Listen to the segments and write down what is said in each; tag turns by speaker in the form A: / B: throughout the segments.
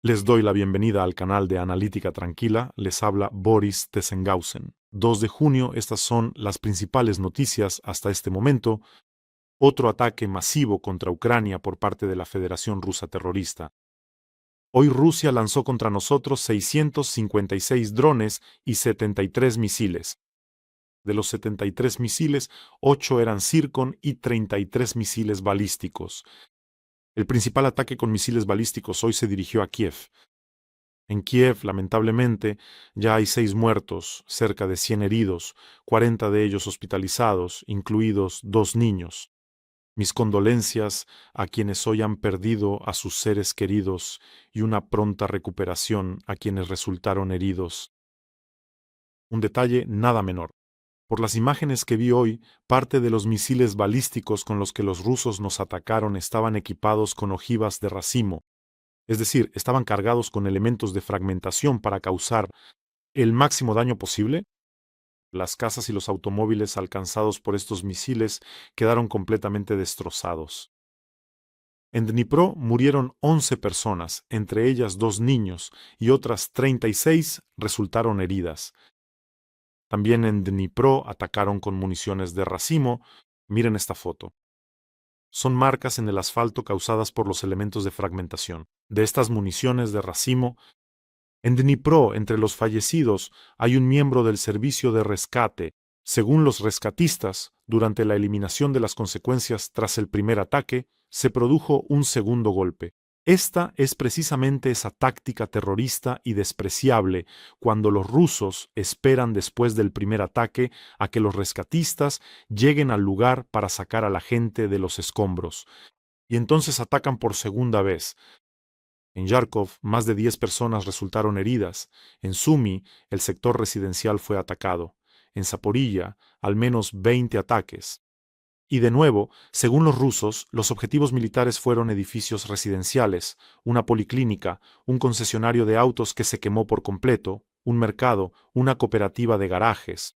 A: Les doy la bienvenida al canal de Analítica Tranquila, les habla Boris Tessenghausen. 2 de junio, estas son las principales noticias hasta este momento. Otro ataque masivo contra Ucrania por parte de la Federación Rusa Terrorista. Hoy Rusia lanzó contra nosotros 656 drones y 73 misiles. De los 73 misiles, 8 eran Zircon y 33 misiles balísticos. El principal ataque con misiles balísticos hoy se dirigió a Kiev. En Kiev, lamentablemente, ya hay 6 muertos, cerca de 100 heridos, 40 de ellos hospitalizados, incluidos 2 niños. Mis condolencias a quienes hoy han perdido a sus seres queridos y una pronta recuperación a quienes resultaron heridos. Un detalle nada menor. Por las imágenes que vi hoy, parte de los misiles balísticos con los que los rusos nos atacaron estaban equipados con ojivas de racimo, es decir, estaban cargados con elementos de fragmentación para causar el máximo daño posible. Las casas y los automóviles alcanzados por estos misiles quedaron completamente destrozados. En Dnipro murieron 11 personas, entre ellas 2 niños, y otras 36 resultaron heridas. También en Dnipro atacaron con municiones de racimo. Miren esta foto. Son marcas en el asfalto causadas por los elementos de fragmentación. De estas municiones de racimo, en Dnipro, entre los fallecidos, hay un miembro del servicio de rescate. Según los rescatistas, durante la eliminación de las consecuencias tras el primer ataque, se produjo un segundo golpe. Esta es precisamente esa táctica terrorista y despreciable cuando los rusos esperan después del primer ataque a que los rescatistas lleguen al lugar para sacar a la gente de los escombros. Y entonces atacan por segunda vez. En Yarkov, más de 10 personas resultaron heridas. En Sumy, el sector residencial fue atacado. En Zaporilla, al menos 20 ataques. Y de nuevo, según los rusos, los objetivos militares fueron edificios residenciales, una policlínica, un concesionario de autos que se quemó por completo, un mercado, una cooperativa de garajes.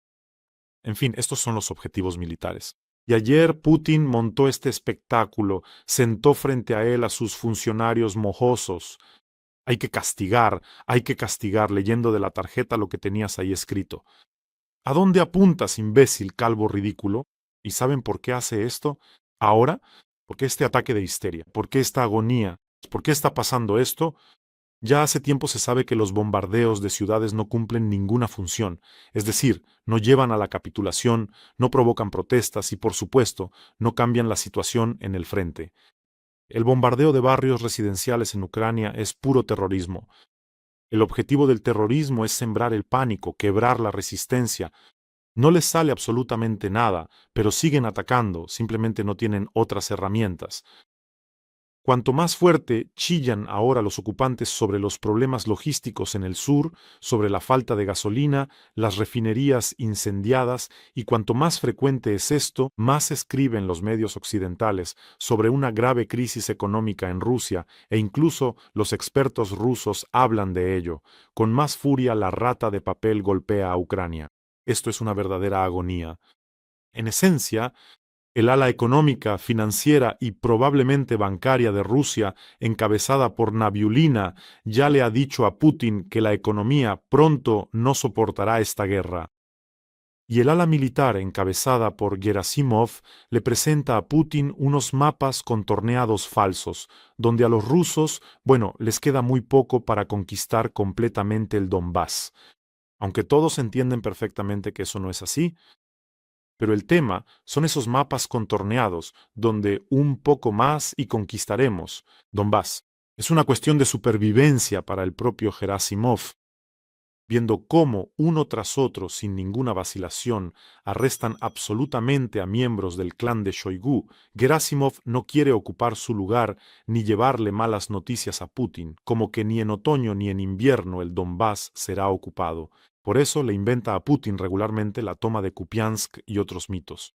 A: En fin, estos son los objetivos militares. Y ayer Putin montó este espectáculo, sentó frente a él a sus funcionarios mojosos. Hay que castigar, leyendo de la tarjeta lo que tenías ahí escrito. ¿A dónde apuntas, imbécil, calvo ridículo? ¿Y saben por qué hace esto? Ahora, ¿por qué este ataque de histeria? ¿Por qué esta agonía? ¿Por qué está pasando esto? Ya hace tiempo se sabe que los bombardeos de ciudades no cumplen ninguna función, es decir, no llevan a la capitulación, no provocan protestas y, por supuesto, no cambian la situación en el frente. El bombardeo de barrios residenciales en Ucrania es puro terrorismo. El objetivo del terrorismo es sembrar el pánico, quebrar la resistencia. No les sale absolutamente nada, pero siguen atacando, simplemente no tienen otras herramientas. Cuanto más fuerte chillan ahora los ocupantes sobre los problemas logísticos en el sur, sobre la falta de gasolina, las refinerías incendiadas, y cuanto más frecuente es esto, más escriben los medios occidentales sobre una grave crisis económica en Rusia, e incluso los expertos rusos hablan de ello. Con más furia la rata de papel golpea a Ucrania. Esto es una verdadera agonía. En esencia, el ala económica, financiera y probablemente bancaria de Rusia, encabezada por Nabiulina, ya le ha dicho a Putin que la economía pronto no soportará esta guerra. Y el ala militar, encabezada por Gerasimov, le presenta a Putin unos mapas contorneados falsos, donde a los rusos, les queda muy poco para conquistar completamente el Donbass. Aunque todos entienden perfectamente que eso no es así, pero el tema son esos mapas contorneados, donde un poco más y conquistaremos Donbass. Es una cuestión de supervivencia para el propio Gerasimov, viendo cómo uno tras otro, sin ninguna vacilación, arrestan absolutamente a miembros del clan de Shoigu. Gerasimov no quiere ocupar su lugar ni llevarle malas noticias a Putin, como que ni en otoño ni en invierno el Donbass será ocupado. Por eso le inventa a Putin regularmente la toma de Kupiansk y otros mitos.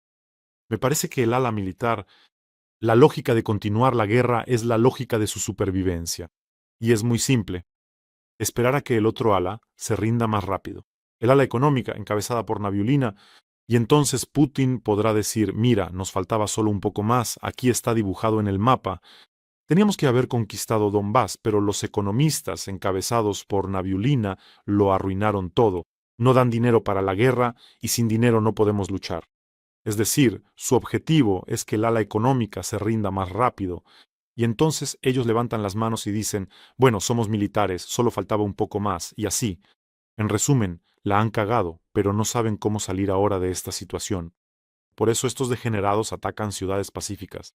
A: Me parece que el ala militar, la lógica de continuar la guerra es la lógica de su supervivencia. Y es muy simple. Esperar a que el otro ala se rinda más rápido. El ala económica, encabezada por Nabiulina, y entonces Putin podrá decir, mira, nos faltaba solo un poco más, aquí está dibujado en el mapa, Teníamos que haber conquistado Donbass, pero los economistas, encabezados por Nabiulina, lo arruinaron todo. No dan dinero para la guerra y sin dinero no podemos luchar. Es decir, su objetivo es que el ala económica se rinda más rápido. Y entonces ellos levantan las manos y dicen, bueno, somos militares, solo faltaba un poco más, y así. En resumen, la han cagado, pero no saben cómo salir ahora de esta situación. Por eso estos degenerados atacan ciudades pacíficas.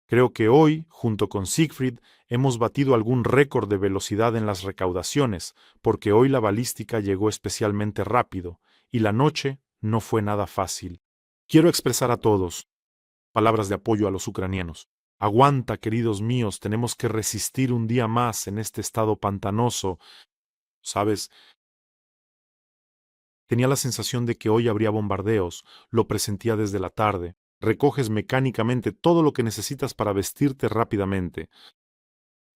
A: Creo que hoy, junto con Siegfried, hemos batido algún récord de velocidad en las recaudaciones, porque hoy la balística llegó especialmente rápido, y la noche no fue nada fácil. Quiero expresar a todos palabras de apoyo a los ucranianos. Aguanta, queridos míos, tenemos que resistir un día más en este estado pantanoso. ¿Sabes? Tenía la sensación de que hoy habría bombardeos, lo presentía desde la tarde. Recoges mecánicamente todo lo que necesitas para vestirte rápidamente.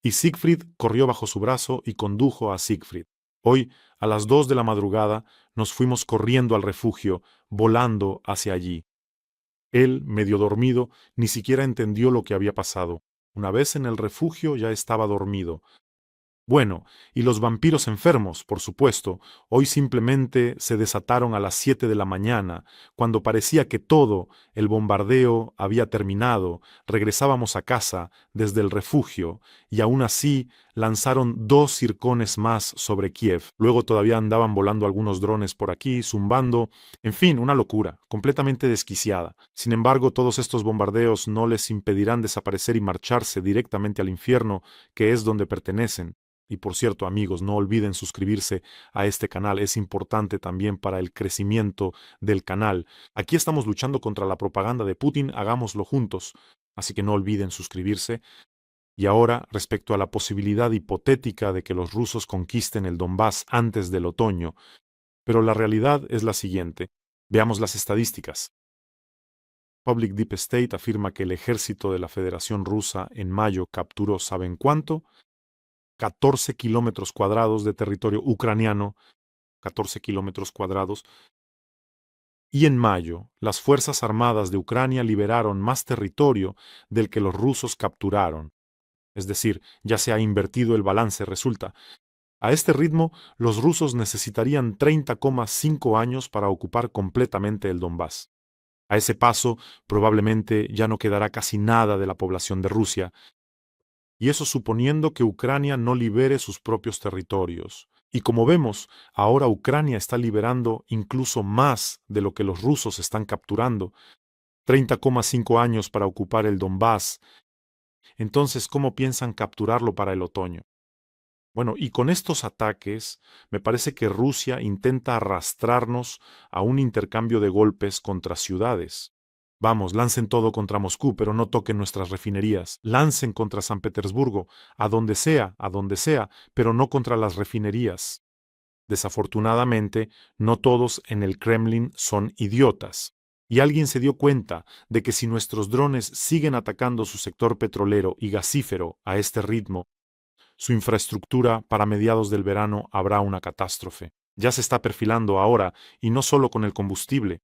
A: Y Siegfried corrió bajo su brazo y condujo a Siegfried. Hoy, a las 2 de la madrugada, nos fuimos corriendo al refugio, volando hacia allí. Él, medio dormido, ni siquiera entendió lo que había pasado. Una vez en el refugio ya estaba dormido. Bueno, y los vampiros enfermos, por supuesto, hoy simplemente se desataron a las 7 de la mañana, cuando parecía que todo, el bombardeo, había terminado, regresábamos a casa desde el refugio, y aún así lanzaron 2 circones más sobre Kiev. Luego todavía andaban volando algunos drones por aquí, zumbando, en fin, una locura, completamente desquiciada. Sin embargo, todos estos bombardeos no les impedirán desaparecer y marcharse directamente al infierno, que es donde pertenecen. Y por cierto, amigos, no olviden suscribirse a este canal, es importante también para el crecimiento del canal. Aquí estamos luchando contra la propaganda de Putin, hagámoslo juntos, así que no olviden suscribirse. Y ahora, respecto a la posibilidad hipotética de que los rusos conquisten el Donbass antes del otoño, pero la realidad es la siguiente. Veamos las estadísticas. Public Deep State afirma que el ejército de la Federación Rusa en mayo capturó, ¿saben cuánto? 14 kilómetros cuadrados de territorio ucraniano, 14 kilómetros cuadrados. Y en mayo, las Fuerzas Armadas de Ucrania liberaron más territorio del que los rusos capturaron. Es decir, ya se ha invertido el balance, resulta. A este ritmo, los rusos necesitarían 30,5 años para ocupar completamente el Donbass. A ese paso, probablemente ya no quedará casi nada de la población de Rusia, y eso suponiendo que Ucrania no libere sus propios territorios. Y como vemos, ahora Ucrania está liberando incluso más de lo que los rusos están capturando. 30,5 años para ocupar el Donbass. Entonces, ¿cómo piensan capturarlo para el otoño? Bueno, y con estos ataques, me parece que Rusia intenta arrastrarnos a un intercambio de golpes contra ciudades. Vamos, lancen todo contra Moscú, pero no toquen nuestras refinerías. Lancen contra San Petersburgo, a donde sea, pero no contra las refinerías. Desafortunadamente, no todos en el Kremlin son idiotas. Y alguien se dio cuenta de que si nuestros drones siguen atacando su sector petrolero y gasífero a este ritmo, su infraestructura para mediados del verano habrá una catástrofe. Ya se está perfilando ahora, y no solo con el combustible.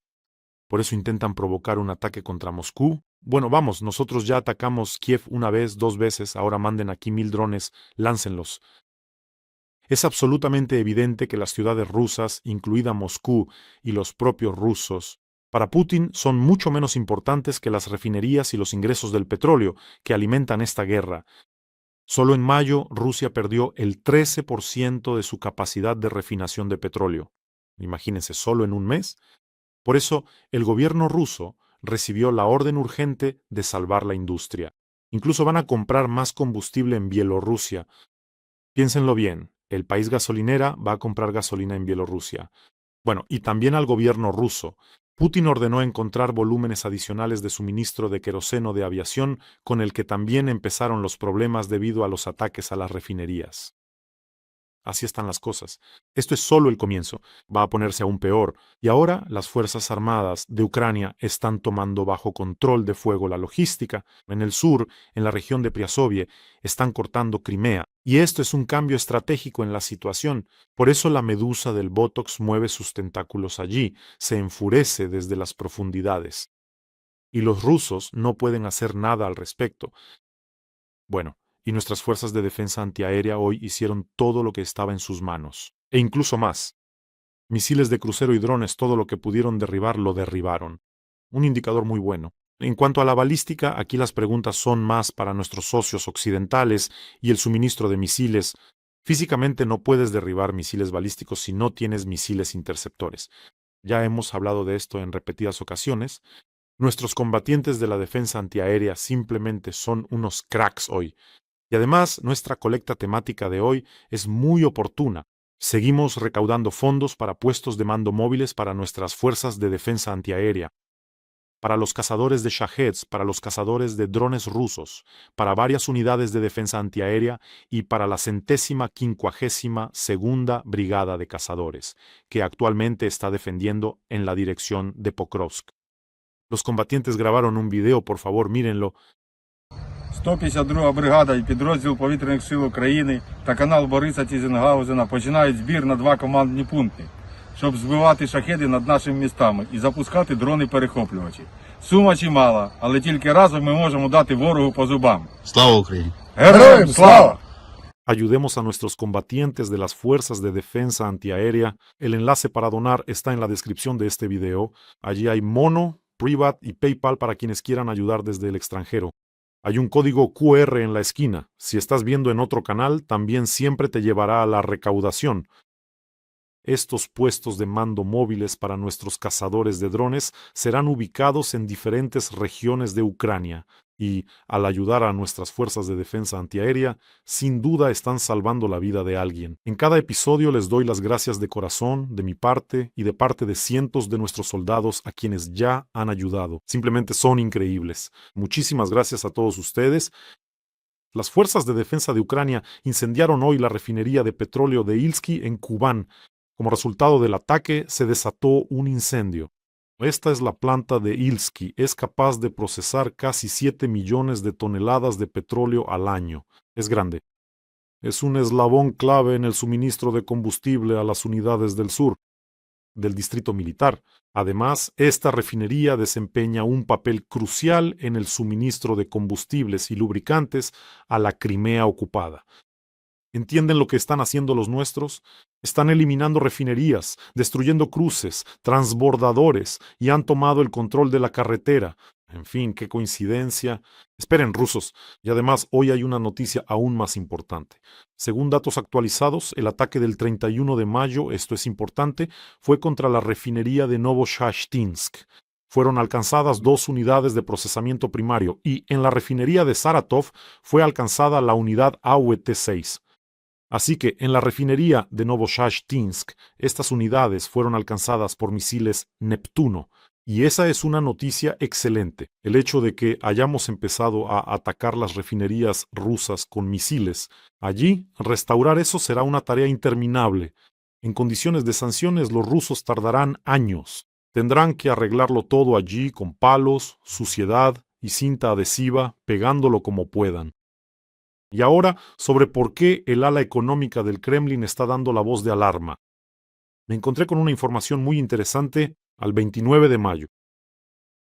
A: Por eso intentan provocar un ataque contra Moscú. Bueno, vamos, nosotros ya atacamos Kiev una vez, 2 veces, ahora manden aquí 1000 drones, láncenlos. Es absolutamente evidente que las ciudades rusas, incluida Moscú y los propios rusos, para Putin son mucho menos importantes que las refinerías y los ingresos del petróleo que alimentan esta guerra. Solo en mayo Rusia perdió el 13% de su capacidad de refinación de petróleo. Imagínense, solo en un mes. Por eso, el gobierno ruso recibió la orden urgente de salvar la industria. Incluso van a comprar más combustible en Bielorrusia. Piénsenlo bien, el país gasolinera va a comprar gasolina en Bielorrusia. Bueno, y también al gobierno ruso. Putin ordenó encontrar volúmenes adicionales de suministro de queroseno de aviación, con el que también empezaron los problemas debido a los ataques a las refinerías. Así están las cosas. Esto es solo el comienzo. Va a ponerse aún peor. Y ahora las Fuerzas Armadas de Ucrania están tomando bajo control de fuego la logística. En el sur, en la región de Priazovie, están cortando Crimea. Y esto es un cambio estratégico en la situación. Por eso la medusa del Botox mueve sus tentáculos allí, se enfurece desde las profundidades. Y los rusos no pueden hacer nada al respecto. Bueno, y nuestras fuerzas de defensa antiaérea hoy hicieron todo lo que estaba en sus manos, e incluso más. Misiles de crucero y drones, todo lo que pudieron derribar, lo derribaron. Un indicador muy bueno. En cuanto a la balística, aquí las preguntas son más para nuestros socios occidentales y el suministro de misiles. Físicamente no puedes derribar misiles balísticos si no tienes misiles interceptores. Ya hemos hablado de esto en repetidas ocasiones. Nuestros combatientes de la defensa antiaérea simplemente son unos cracks hoy. Y además, nuestra colecta temática de hoy es muy oportuna. Seguimos recaudando fondos para puestos de mando móviles para nuestras fuerzas de defensa antiaérea, para los cazadores de Shaheds, para los cazadores de drones rusos, para varias unidades de defensa antiaérea y para la 152ª Brigada de Cazadores, que actualmente está defendiendo en la dirección de Pokrovsk. Los combatientes grabaron un video, por favor, mírenlo.
B: 152 бригада і підрозділ повітряних сил України та канал Бориса Тізенгаузена починають збір на 2 командні пункти, щоб збивати шахеди над нашими містами і запускати дрони-перехоплювачі. Сума чимала, але тільки разом ми можемо дати ворогу по зубам.
C: Слава Україні!
B: Героям слава!
A: Ayudemos a nuestros combatientes de las fuerzas de defensa antiaérea. El enlace para donar está en la descripción de este video. Allí hay Mono, Privat y PayPal para quienes quieran ayudar desde el extranjero. Hay un código QR en la esquina. Si estás viendo en otro canal, también siempre te llevará a la recaudación. Estos puestos de mando móviles para nuestros cazadores de drones serán ubicados en diferentes regiones de Ucrania y, al ayudar a nuestras fuerzas de defensa antiaérea, sin duda están salvando la vida de alguien. En cada episodio les doy las gracias de corazón, de mi parte y de parte de cientos de nuestros soldados a quienes ya han ayudado. Simplemente son increíbles. Muchísimas gracias a todos ustedes. Las fuerzas de defensa de Ucrania incendiaron hoy la refinería de petróleo de Ilsky en Kubán. Como resultado del ataque, se desató un incendio. Esta es la planta de Ilsky. Es capaz de procesar casi 7 millones de toneladas de petróleo al año. Es grande. Es un eslabón clave en el suministro de combustible a las unidades del sur, del distrito militar. Además, esta refinería desempeña un papel crucial en el suministro de combustibles y lubricantes a la Crimea ocupada. ¿Entienden lo que están haciendo los nuestros? Están eliminando refinerías, destruyendo cruces, transbordadores y han tomado el control de la carretera. En fin, qué coincidencia. Esperen, rusos. Y además, hoy hay una noticia aún más importante. Según datos actualizados, el ataque del 31 de mayo, esto es importante, fue contra la refinería de Novoshashtinsk. Fueron alcanzadas 2 unidades de procesamiento primario y en la refinería de Saratov fue alcanzada la unidad AWT-6. Así que en la refinería de Novoshashtinsk, estas unidades fueron alcanzadas por misiles Neptuno. Y esa es una noticia excelente. El hecho de que hayamos empezado a atacar las refinerías rusas con misiles. Allí, restaurar eso será una tarea interminable. En condiciones de sanciones, los rusos tardarán años. Tendrán que arreglarlo todo allí con palos, suciedad y cinta adhesiva, pegándolo como puedan. Y ahora, sobre por qué el ala económica del Kremlin está dando la voz de alarma. Me encontré con una información muy interesante al 29 de mayo.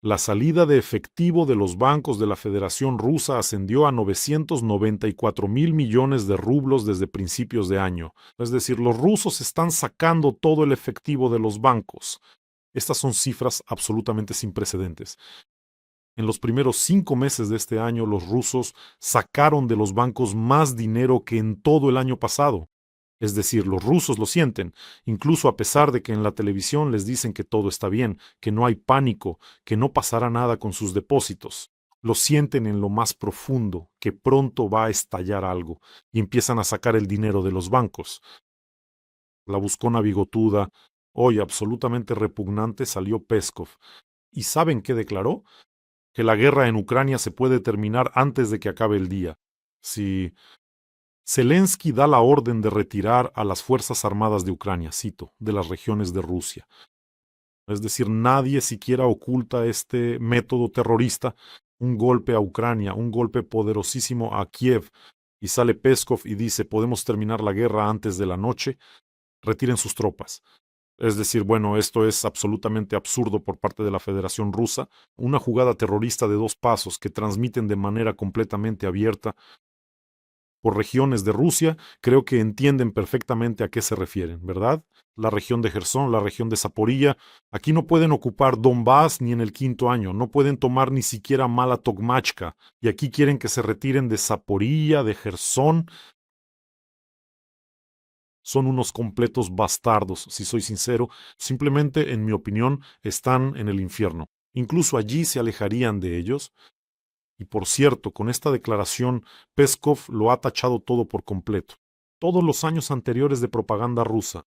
A: La salida de efectivo de los bancos de la Federación Rusa ascendió a 994.000 millones de rublos desde principios de año. Es decir, los rusos están sacando todo el efectivo de los bancos. Estas son cifras absolutamente sin precedentes. En los primeros 5 meses de este año, los rusos sacaron de los bancos más dinero que en todo el año pasado. Es decir, los rusos lo sienten, incluso a pesar de que en la televisión les dicen que todo está bien, que no hay pánico, que no pasará nada con sus depósitos. Lo sienten en lo más profundo, que pronto va a estallar algo, y empiezan a sacar el dinero de los bancos. La buscona bigotuda, hoy absolutamente repugnante, salió Peskov. ¿Y saben qué declaró? Que la guerra en Ucrania se puede terminar antes de que acabe el día. Si Zelensky da la orden de retirar a las Fuerzas Armadas de Ucrania, cito, de las regiones de Rusia. Es decir, nadie siquiera oculta este método terrorista, un golpe a Ucrania, un golpe poderosísimo a Kiev, y sale Peskov y dice, podemos terminar la guerra antes de la noche, retiren sus tropas. Es decir, bueno, esto es absolutamente absurdo por parte de la Federación Rusa, una jugada terrorista de 2 pasos que transmiten de manera completamente abierta por regiones de Rusia. Creo que entienden perfectamente a qué se refieren, ¿verdad? La región de Gerson, la región de Zaporilla. Aquí no pueden ocupar Donbass ni en el quinto año, no pueden tomar ni siquiera Mala Tokmachka, y aquí quieren que se retiren de Zaporilla, de Gerson. Son unos completos bastardos, si soy sincero. Simplemente, en mi opinión, están en el infierno. Incluso allí se alejarían de ellos. Y por cierto, con esta declaración, Peskov lo ha tachado todo por completo. Todos los años anteriores de propaganda rusa.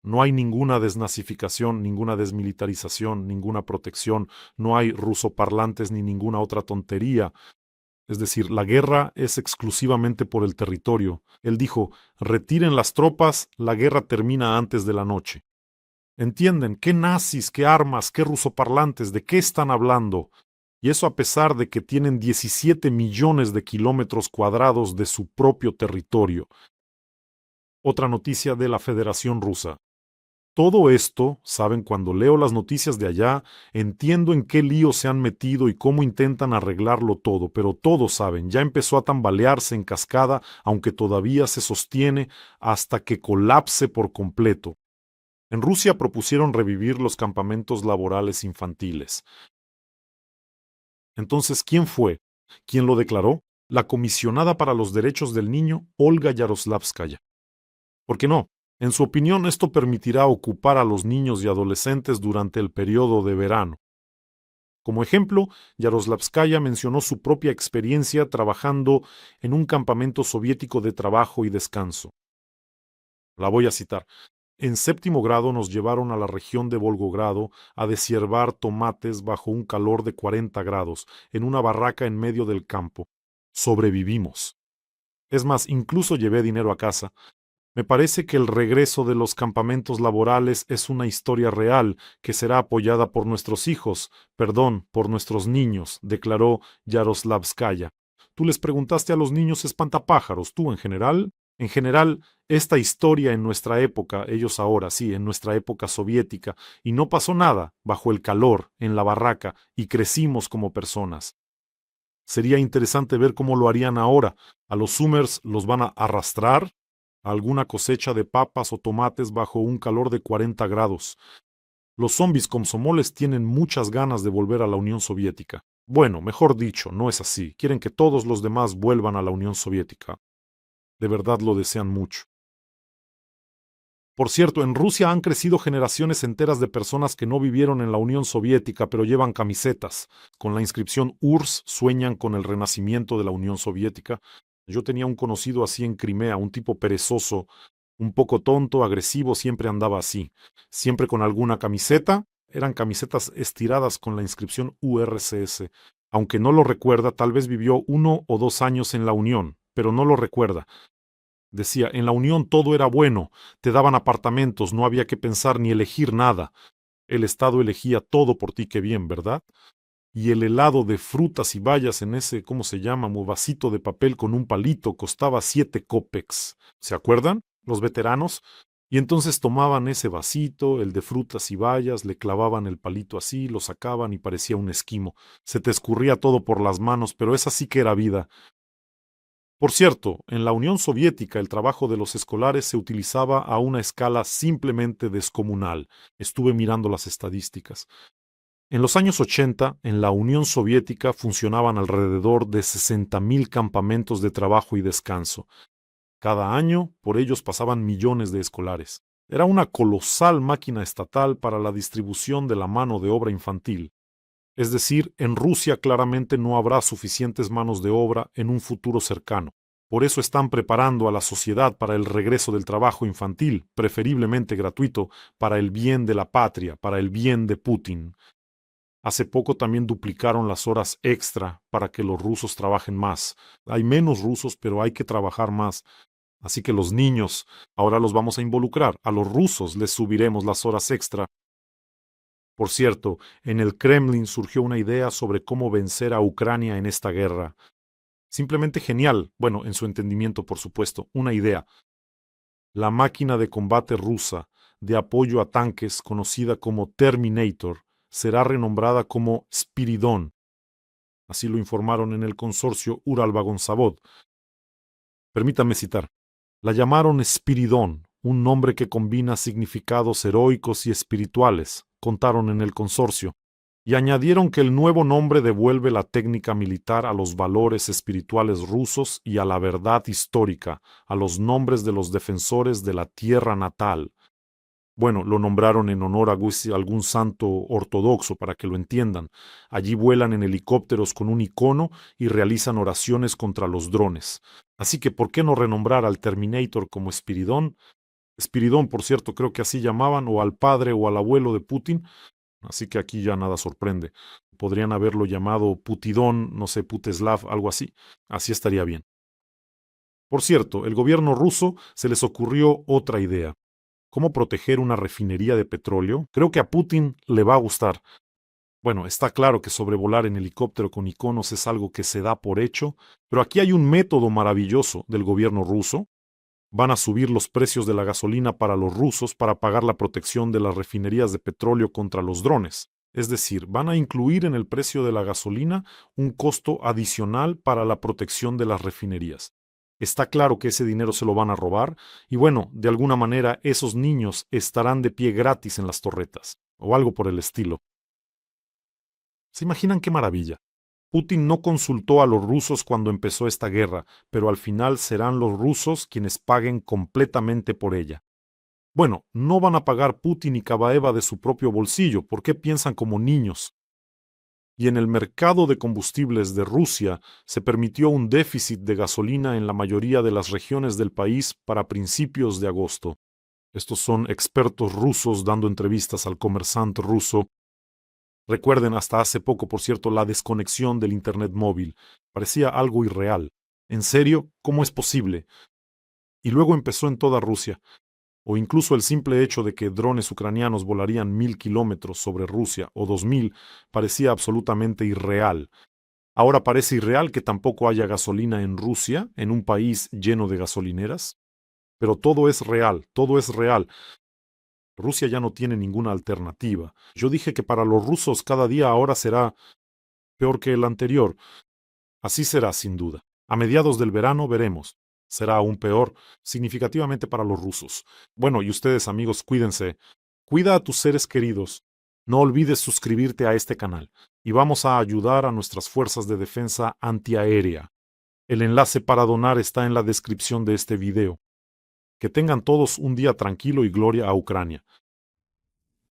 A: No hay ninguna desnazificación, ninguna desmilitarización, ninguna protección, no hay rusoparlantes ni ninguna otra tontería. Es decir, la guerra es exclusivamente por el territorio. Él dijo, retiren las tropas, la guerra termina antes de la noche. ¿Entienden? ¿Qué nazis, qué armas, qué rusoparlantes, de qué están hablando? Y eso a pesar de que tienen 17 millones de kilómetros cuadrados de su propio territorio. Otra noticia de la Federación Rusa. Todo esto, saben, cuando leo las noticias de allá, entiendo en qué lío se han metido y cómo intentan arreglarlo todo, pero todos saben, ya empezó a tambalearse en cascada, aunque todavía se sostiene hasta que colapse por completo. En Rusia propusieron revivir los campamentos laborales infantiles. Entonces, ¿quién fue? ¿Quién lo declaró? La comisionada para los derechos del niño, Olga Yaroslavskaya. ¿Por qué no? En su opinión, esto permitirá ocupar a los niños y adolescentes durante el periodo de verano. Como ejemplo, Yaroslavskaya mencionó su propia experiencia trabajando en un campamento soviético de trabajo y descanso. La voy a citar. En séptimo grado nos llevaron a la región de Volgogrado a deshiervar tomates bajo un calor de 40 grados, en una barraca en medio del campo. Sobrevivimos. Es más, incluso llevé dinero a casa. Me parece que el regreso de los campamentos laborales es una historia real que será apoyada por nuestros hijos, perdón, por nuestros niños, declaró Yaroslavskaya. Tú les preguntaste a los niños espantapájaros, tú en general. En general, esta historia en nuestra época, ellos ahora, sí, en nuestra época soviética, y no pasó nada, bajo el calor, en la barraca, y crecimos como personas. Sería interesante ver cómo lo harían ahora. ¿A los Summers los van a arrastrar a alguna cosecha de papas o tomates bajo un calor de 40 grados? Los zombies komsomoles tienen muchas ganas de volver a la Unión Soviética. Bueno, mejor dicho, no es así. Quieren que todos los demás vuelvan a la Unión Soviética. De verdad lo desean mucho. Por cierto, en Rusia han crecido generaciones enteras de personas que no vivieron en la Unión Soviética, pero llevan camisetas. Con la inscripción URSS sueñan con el renacimiento de la Unión Soviética. Yo tenía un conocido así en Crimea, un tipo perezoso, un poco tonto, agresivo, siempre andaba así. Siempre con alguna camiseta. Eran camisetas estiradas con la inscripción URSS. Aunque no lo recuerda, tal vez vivió 1 o 2 años en la Unión, pero no lo recuerda. Decía, en la Unión todo era bueno, te daban apartamentos, no había que pensar ni elegir nada. El Estado elegía todo por ti, qué bien, ¿verdad? Y el helado de frutas y bayas en ese, ¿cómo se llama? Vasito de papel con un palito costaba 7 kopecks. ¿Se acuerdan? Los veteranos. Y entonces tomaban ese vasito, el de frutas y bayas, le clavaban el palito así, lo sacaban y parecía un esquimo. Se te escurría todo por las manos, pero esa sí que era vida. Por cierto, en la Unión Soviética el trabajo de los escolares se utilizaba a una escala simplemente descomunal. Estuve mirando las estadísticas. En los años 80, en la Unión Soviética funcionaban alrededor de 60.000 campamentos de trabajo y descanso. Cada año, por ellos pasaban millones de escolares. Era una colosal máquina estatal para la distribución de la mano de obra infantil. Es decir, en Rusia claramente no habrá suficientes manos de obra en un futuro cercano. Por eso están preparando a la sociedad para el regreso del trabajo infantil, preferiblemente gratuito, para el bien de la patria, para el bien de Putin. Hace poco también duplicaron las horas extra para que los rusos trabajen más. Hay menos rusos, pero hay que trabajar más. Así que los niños, ahora los vamos a involucrar. A los rusos les subiremos las horas extra. Por cierto, en el Kremlin surgió una idea sobre cómo vencer a Ucrania en esta guerra. Simplemente genial, bueno, en su entendimiento, por supuesto, una idea. La máquina de combate rusa de apoyo a tanques, conocida como Terminator, será renombrada como Spiridon. Así lo informaron en el consorcio Uralvagonsavod. Permítame citar. La llamaron Spiridon, un nombre que combina significados heroicos y espirituales, contaron en el consorcio, y añadieron que el nuevo nombre devuelve la técnica militar a los valores espirituales rusos y a la verdad histórica, a los nombres de los defensores de la tierra natal. Bueno, lo nombraron en honor a algún santo ortodoxo, para que lo entiendan. Allí vuelan en helicópteros con un icono y realizan oraciones contra los drones. Así que, ¿por qué no renombrar al Terminator como Spiridon? Spiridon, por cierto, creo que así llamaban o al padre o al abuelo de Putin, así que aquí ya nada sorprende. Podrían haberlo llamado Putidón, no sé, Puteslav, algo así. Así estaría bien. Por cierto, el gobierno ruso se les ocurrió otra idea. ¿Cómo proteger una refinería de petróleo? Creo que a Putin le va a gustar. Bueno, está claro que sobrevolar en helicóptero con iconos es algo que se da por hecho, pero aquí hay un método maravilloso del gobierno ruso. Van a subir los precios de la gasolina para los rusos para pagar la protección de las refinerías de petróleo contra los drones. Es decir, van a incluir en el precio de la gasolina un costo adicional para la protección de las refinerías. Está claro que ese dinero se lo van a robar y bueno, de alguna manera esos niños estarán de pie gratis en las torretas, o algo por el estilo. ¿Se imaginan qué maravilla? Putin no consultó a los rusos cuando empezó esta guerra, pero al final serán los rusos quienes paguen completamente por ella. Bueno, no van a pagar Putin y Kabaeva de su propio bolsillo. ¿Por qué piensan como niños? Y en el mercado de combustibles de Rusia se permitió un déficit de gasolina en la mayoría de las regiones del país para principios de agosto. Estos son expertos rusos dando entrevistas al Kommersant ruso. Recuerden hasta hace poco, por cierto, la desconexión del Internet móvil. Parecía algo irreal. ¿En serio? ¿Cómo es posible? Y luego empezó en toda Rusia. O incluso el simple hecho de que drones ucranianos volarían 1000 kilómetros sobre Rusia o 2000 parecía absolutamente irreal. Ahora parece irreal que tampoco haya gasolina en Rusia, en un país lleno de gasolineras. Pero todo es real, todo es real. Rusia ya no tiene ninguna alternativa. Yo dije que para los rusos cada día ahora será peor que el anterior. Así será, sin duda. A mediados del verano veremos. Será aún peor, significativamente para los rusos. Bueno, y ustedes, amigos, cuídense. Cuida a tus seres queridos. No olvides suscribirte a este canal. Y vamos a ayudar a nuestras fuerzas de defensa antiaérea. El enlace para donar está en la descripción de este video. Que tengan todos un día tranquilo y gloria a Ucrania.